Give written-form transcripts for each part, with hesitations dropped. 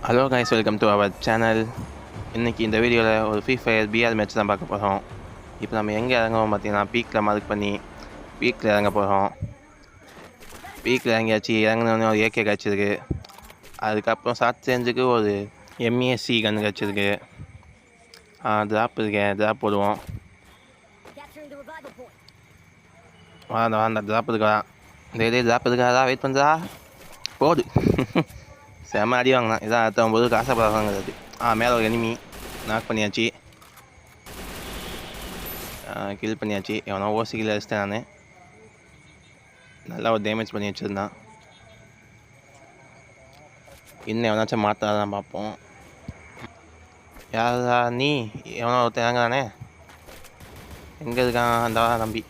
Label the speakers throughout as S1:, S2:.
S1: Hello guys, welcome to our channel. இன்றைக்கி இந்த வீடியோவில் ஒரு ஃப்ரீ ஃபயர் பிஆர் மேட்ச் தான் பார்க்க போகிறோம். இப்போ நம்ம எங்கே இறங்குவோம் பார்த்தீங்கன்னா, பீக்கில் மார்க் பண்ணி பீக்கில் இறங்க போகிறோம். பீக்கில் இறங்கியாச்சு. இறங்கினோடனே ஒரு ஏகே கிடச்சிருக்கு. அதுக்கப்புறம் ஷார்ட் ரேஞ்சுக்கு ஒரு எம்ஏசி கன் கிடச்சிருக்கு. ட்ராப் இருக்கேன், ட்ராப் போடுவோம். வாண்டா ட்ராப் இருக்கா? டெய்லி ட்ராப் இருக்காதா? வெயிட் பண்ணுறா, போடு. செம்ம அடி வாங்கினான். இதான் அடுத்தவங்க காசைப்படாதாங்கிறது. மேலே ஒரு எனிமி நாக் பண்ணியாச்சு, கில் பண்ணியாச்சு. எவனோ ஓசி கில் அடிச்சிட்டேன் நான். நல்லா ஒரு டேமேஜ் பண்ணி வச்சுருந்தான். இன்னும் எவனாச்சும் மாற்றாதான் பார்ப்போம். யாரா நீ? எவனோ ஒருத்தன் இறங்குறானே, எங்கே இருக்கான் அந்த தம்பி?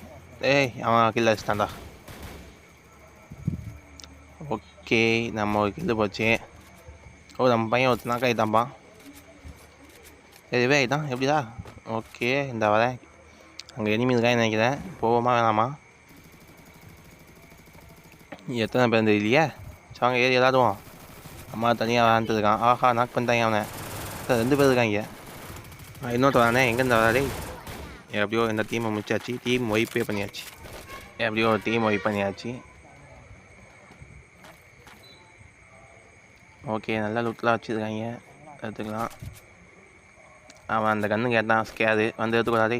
S1: அவன் கில் அடிச்சிட்டான்டா. ஓகே, நம்ம ஒரு கில்லு போச்சு. நம்ம பையன் ஒருத்தனா கைத்தான்பா. சரிவே ஆகிட்டான். எப்படிதா? ஓகே, இந்த வரேன். அங்கே எனிமி இருக்கான்னு நினைக்கிறேன். போவோமா வேணாமா? எத்தனை பேர் இல்லையே. சாங்க ஏறி எல்லாடுவோம். அம்மா தனியாக விளாண்டுருக்கான். ஆஹா, நாக் பண்ணிட்டாங்க அவனை. 2 பேர் இருக்காங்க. இன்னொருத்த வரானே, எங்கேருந்து வராடே? எப்படியோ இந்த டீமை முடிச்சாச்சு. டீம் ஒய்ப்பே பண்ணியாச்சு. எப்படியோ ஒரு டீம் ஒய்ப் பண்ணியாச்சு. ஓகே, நல்லா லுட்லாம் வச்சுருக்காங்க. எடுத்துக்கலாம். அவன் அந்த கன்று கேட்டான், ஸ்கேரு. வந்து எடுத்துக்கூடாதே.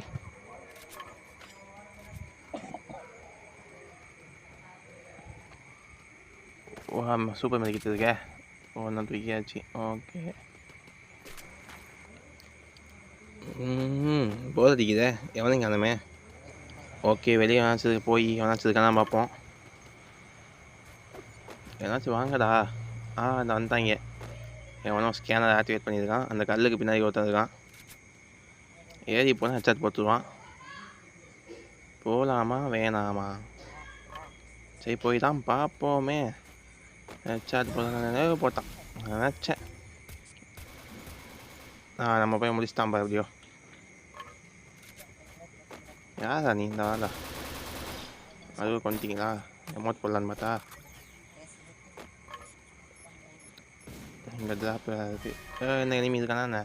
S1: சூப்பர் மெடிக்கிட்டு இருக்கே. ஒன்றா தூக்கியாச்சு. ஓகே, போர் அடிக்குதே. எவனையும் காணுமே. ஓகே, வெளியே எவனாச்சும் போய் எவனாச்சும் இருக்கானா பார்ப்போம். எவனாச்சும் வாங்கடா. இந்த வந்துட்டாங்க. எவனோ ஸ்கேனர் ஆக்டிவேட் பண்ணியிருக்கான். அந்த கல்லுக்கு பின்னாடி ஒருத்தன் இருக்கான். ஏறி போனால் ஹெட்செட் போட்டுருவான். போகலாமா வேணாமா? சரி, போய் தான் பார்ப்போமே. ஹெட்செட் போட்டான் நினச்சேன். நம்ம போய் முடிச்சுட்டான்பா எப்படியோ. யாரா நீ? இந்த வாடா. அதுவும் கொண்டுட்டீங்களா? எமோட் போடலான்னு பார்த்தா இங்கே ட்ராப் இருக்குது. என்ன எனிமி இருக்கானா என்ன?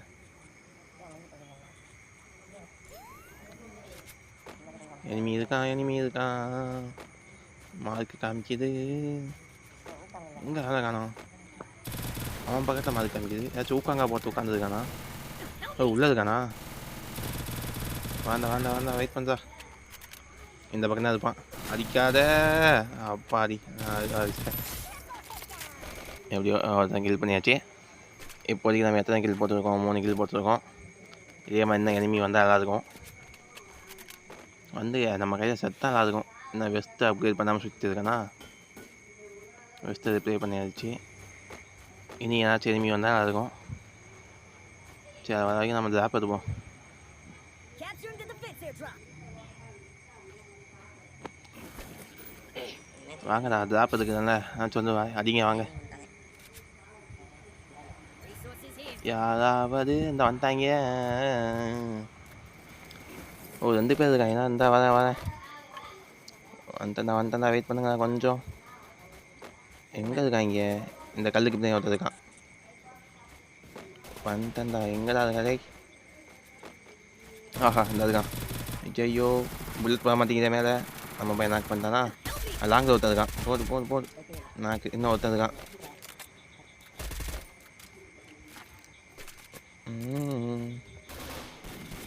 S1: எனிமி இருக்கான். மார்க்கு காமிக்குது. எங்கே வேலை காணோம்? அவன் பக்கத்தில் மார்க் காமிக்குது. ஏதாச்சும் ஊக்காங்க போட்டு உட்காந்துருக்கானா? உள்ளே இருக்கானா? வேண்டாம், வெயிட் பண்ணுறா. இந்த பக்கம் தான் இருப்பான். அடிக்காத. அப்பாடி, அடிச்சிட்டேன். எப்படியோ ஒருத்தன் கில் பண்ணியாச்சு. இப்போதைக்கு நம்ம எத்தனை கில் போட்டிருக்கோம்? 3 கில் போட்டிருக்கோம். இதே மாதிரி தான் எனிமி வந்தால் நல்லாயிருக்கும். வந்து நம்ம கையில் செத்தான் நல்லாயிருக்கும். இன்னும் வெஸ்ட்டு அப்கிரேட் பண்ணாமல் சுற்றி இருக்கானா? வெஸ்ட்டு ரிப்ளை பண்ணியாச்சு. இனி ஏதாச்சும் எனிமி வந்தால் நல்லாயிருக்கும். சரி, அது வரைக்கும் நம்ம ட்ராப் எடுப்போம். வாங்கடா, ட்ராப் எடுக்குதுல்ல. வந்து அடிங்க வாங்க. யாராவது இந்த வந்துட்டாங்க. 2 பேர் இருக்காங்க. இந்த வரேன். வந்துட்டேன்டா. வெயிட் பண்ணுங்க கொஞ்சம். எங்கே இருக்காங்க? இந்த கல்லுக்கு பின்னாடி ஒருத்தர் இருக்கான். வந்துட்டேன்டா. எங்கடா இருக்காதே? இந்த இருக்கான். ஐயோ, புல்லட் போக மாட்டேங்குதே மேலே. நம்ம பையன் நாக் பண்ணிட்டானா? லாங்கில் ஒருத்தர் இருக்கான். போடு. நாக்கு இன்னும் ஒருத்தர் இருக்கான்.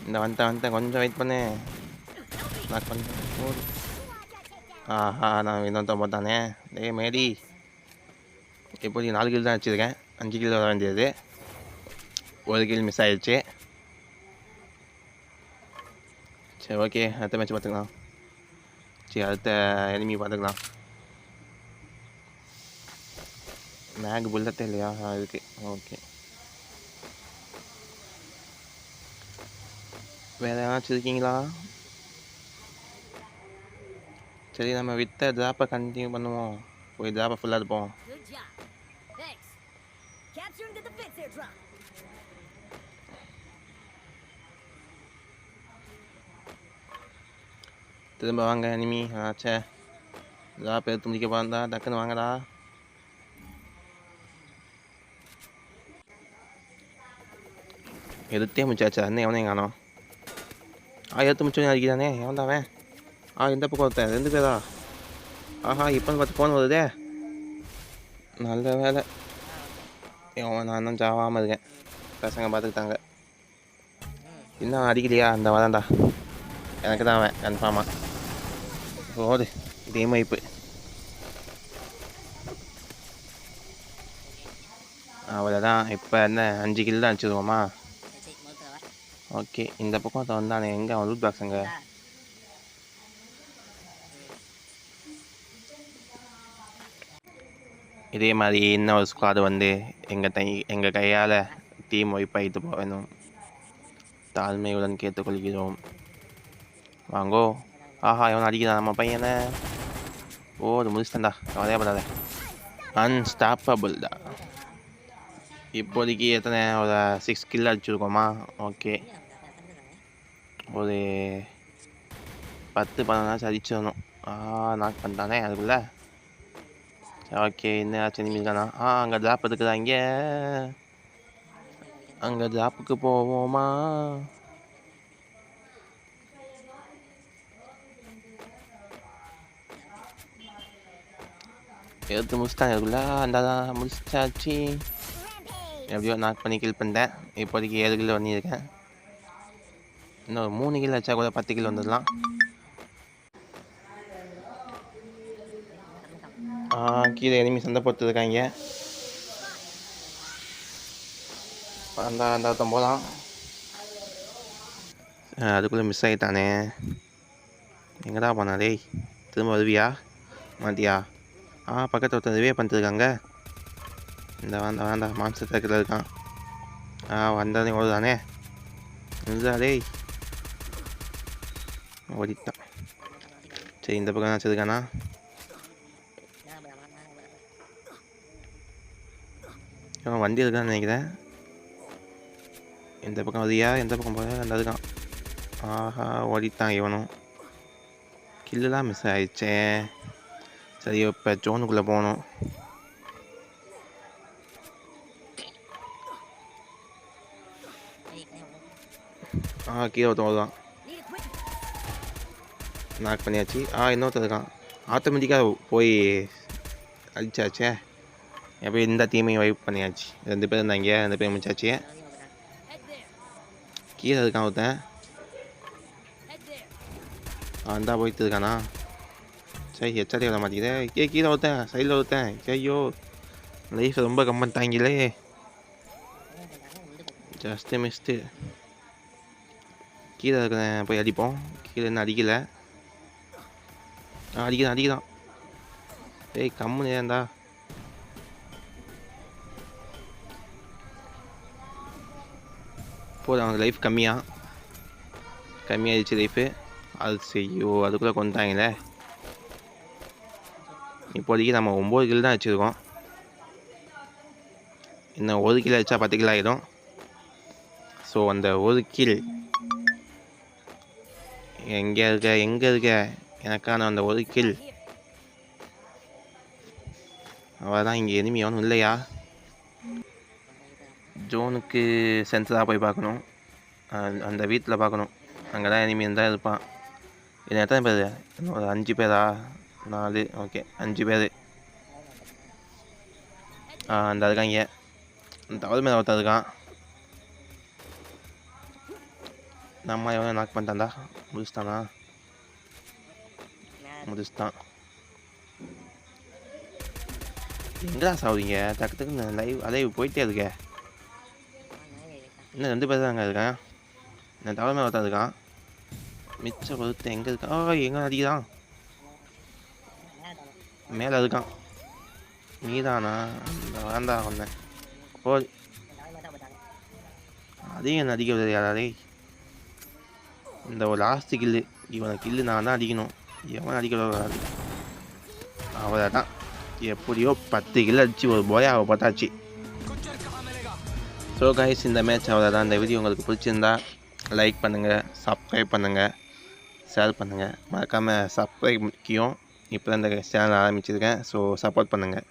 S1: இந்த வந்துட்டேன். கொஞ்சம் வெயிட் பண்ணு. நாக் பண்ணிட்டேன். போடு. நான் இன்னொருத்தன் போட்டானே. மேடி. இப்போதைக்கு 4 கில் தான் வச்சுருக்கேன். 5 கில் வர வேண்டியது. 1 கில் மிஸ் ஆகிடுச்சு. சரி, ஓகே, அடுத்த மேட்ச் பார்த்துக்கலாம். சரி, அடுத்த எனிமி பார்த்துக்கலாம். மேக் புல்லட்டே இல்லையா? இருக்கு. ஓகே, வேறு ஏதாச்சும் இருக்கீங்களா? சரி, நம்ம வித்த ட்ராப்பை கண்டினியூ பண்ணுவோம். போய் ட்ராப்பை ஃபுல்லாக இருப்போம். திரும்ப வாங்க எனிமி. ட்ராப் எடுத்து முடிக்க போகிறா. டக்குன்னு வாங்கடா. எடுத்தே முடிச்சாச்சு. அண்ணன் எவனையும் காணோம். எடுத்து முடிச்சோன்னே அடிக்கிறானே. எவன் தான் அவன்? எந்த பக்கம் ஒருத்தன்? 2 பேரா? இப்போன்னு பார்த்து ஃபோன் வருதே. நல்ல வேலை நான் இன்னும் சாவாமல் இருக்கேன். பசங்க பார்த்துக்கிட்டாங்க. இன்னும் அடிக்கலையா? அந்த வரேன்டா. எனக்கு தான் அவன் கன்ஃபார்மாக. ஓடு இதே மைப்பு. அவ்வளோதான். இப்போ என்ன 5 கில் தான் அடிச்சிடுவோமா? ஓகே. இந்த பக்கம் வந்தானே. எங்கே அவன் ரூட் பாக்ஸுங்க? இதே மாதிரி இன்னும் ஒரு ஸ்குவாடு வந்து எங்கள் கையால் டீம் ஒய்ப் ஆகிட்டு போகணும். தாழ்மையுடன் கேட்டுக்கொள்கிறோம். வாங்கோ. இவன் அடிக்கிறான் நம்ம பையனை. அது முடிச்சிட்டேன்டா. கவலையே படாத. அன்ஸ்டாப்பபிள் தான். இப்போதைக்கு எத்தனை? ஒரு 6 கில் அடிச்சுருக்கோமா? ஓகே. ஒரு 10-15 அடிச்சிடணும். நாக் பண்ணிட்டானே அதுக்குள்ளே. ஓகே. என்ன ஆச்சு? நிமிஷம். அங்கே ட்ராப் இருக்குதா? அங்கே ட்ராப்புக்கு போவோமா? எடுத்து முடிச்சிட்டாங்க அதுக்குள்ளே. அந்த முடிச்சாச்சு. எப்படியோ நாக் பண்ணி கில் பண்ணிட்டேன். இப்போதைக்கு 7 கிலோ பண்ணியிருக்கேன். இன்னும் 3 கிலோ வச்சா கூட 10 கிலோ வந்துடலாம். கீழே எனிமி சண்டை போட்டுருக்காங்க. அந்த போகலாம். அதுக்குள்ளே மிஸ் ஆகிட்டானே. எங்கடா போனா? டேய் திரும்ப வருவியா மாட்டியா? பக்கத்தில் ஒருத்தர் ரிவே பண்ணிட்டுருக்காங்க. இந்த வேண்டாம் மான்ஸ்டர் ட்ரக்கில் இருக்கான். வந்ததே ஓடுதானே. இதுதான் டேய். ஓடிட்டான். சரி இந்த பக்கம் வச்சுருக்கானா? இவன் வண்டி இருக்கான்னு நினைக்கிறேன். இந்த பக்கம் வரியா? எந்த பக்கம் போக? அந்த இருக்கான். ஓடிட்டான் இவனும். கில்லுலாம் மிஸ் ஆயிடுச்சே. சரி இப்போ ஜோனுக்குள்ளே போகணும். கீழே ஒருத்தன் வருவான். நாக் பண்ணியாச்சு. இன்னொருத்தர் இருக்கான். ஆட்டோமேட்டிக்காக போய் அடிச்சாச்சே. எப்போ இந்த டீமையும் வைப் பண்ணியாச்சு. 2 பேர் இருந்தாங்க. 2 பேர் முடிச்சாச்சு. கீழே இருக்கான் ஒருத்தன். அந்தா போயிட்டு இருக்கானா? சரி ஹெச்ஆர்டி வர மாட்டேங்குதே. கீழே ஒருத்தன். சைடில் ஒருத்தன். ஐயோ லைஃப் ரொம்ப கம்மன் தாங்கிலே. Just mist. கீழே இருக்கிறேன். போய் அடிப்போம். கீழே என்ன அடிக்கலை. அடிக்கிறான். கம்முன்னு ஏன்டா. போதும். அவனுக்கு லைஃப் கம்மியாகிடுச்சு லைஃபு. அது செய்யோ அதுக்குள்ளே கொண்டாங்களே. இப்போதைக்கு நம்ம 9 கில் தான் வச்சுருக்கோம். இன்னும் 1 கிலோ வச்சா 10 கிலோ ஆகிடும். ஸோ அந்த 1 கில் எங்கே இருக்க எனக்கான அந்த 1 கில். அவதான். இங்கே எனிமி அவனும் இல்லையா? ஜோனுக்கு சென்சராக போய் பார்க்கணும். அந்த வீட்டில் பார்க்கணும். அங்கே தான் எனிமி இருந்தால் இருப்பான். இது எத்தனை பேர்? ஒரு 5 பேரா? 4. ஓகே 5 பேர். அந்த இருக்காங்க. தவறு மேலே ஒருத்தர் இருக்கான். நம்ம எவனை நாக் பண்ணிட்டான்டா. முடிச்சுட்டான். எங்கடா சாவுறீங்க? டக்குன்னு லைவ் போயிட்டே இருக்க. இன்னும் 2 பேர் தான் அங்கே இருக்கேன். இந்த தவறு மேலே ஒருத்தர் இருக்கான். மிச்சம் ஒருத்தன் எங்கே இருக்கான்? எங்கே அடிக்கிறான்? மேலே இருக்கான். நீதானா? வேண்டாம் ஒன்று. அதையும் என்ன அடிக்க விடாது யாரே. இந்த ஒரு லாஸ்ட்டு கில்லு. இவனை கில்லு நான் தான் அடிக்கணும். எவன் அடிக்க விடாது. அவரை தான் எப்படியோ 10 கிலோ அடிச்சு ஒரு போயாவை பார்த்தாச்சு. ஸோ கைஸ் இந்த மேட்ச் அவ்வளோதான். இந்த வீடியோ உங்களுக்கு பிடிச்சிருந்தா லைக் பண்ணுங்கள், சப்ஸ்கிரைப் பண்ணுங்கள், ஷேர் பண்ணுங்கள். மறக்காமல் சப்ஸ்கிரைப் முக்கியம். இப்போ தான் இந்த சேனல் ஆரம்பிச்சிருக்கேன். ஸோ சப்போர்ட் பண்ணுங்கள்.